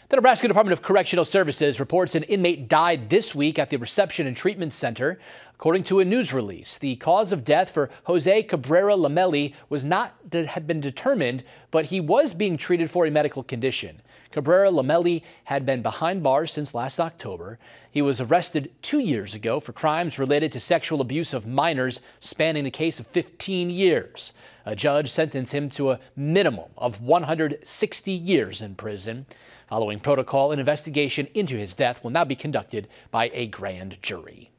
The Nebraska Department of Correctional Services reports an inmate died this week at the Reception and Treatment Center. According to a news release, the cause of death for Jose Cabrera-Lomeli had been determined, but he was being treated for a medical condition. Cabrera-Lomeli had been behind bars since last October. He was arrested 2 years ago for crimes related to sexual abuse of minors, spanning the case of 15 years. A judge sentenced him to a minimum of 160 years in prison. Following protocol, an investigation into his death will now be conducted by a grand jury.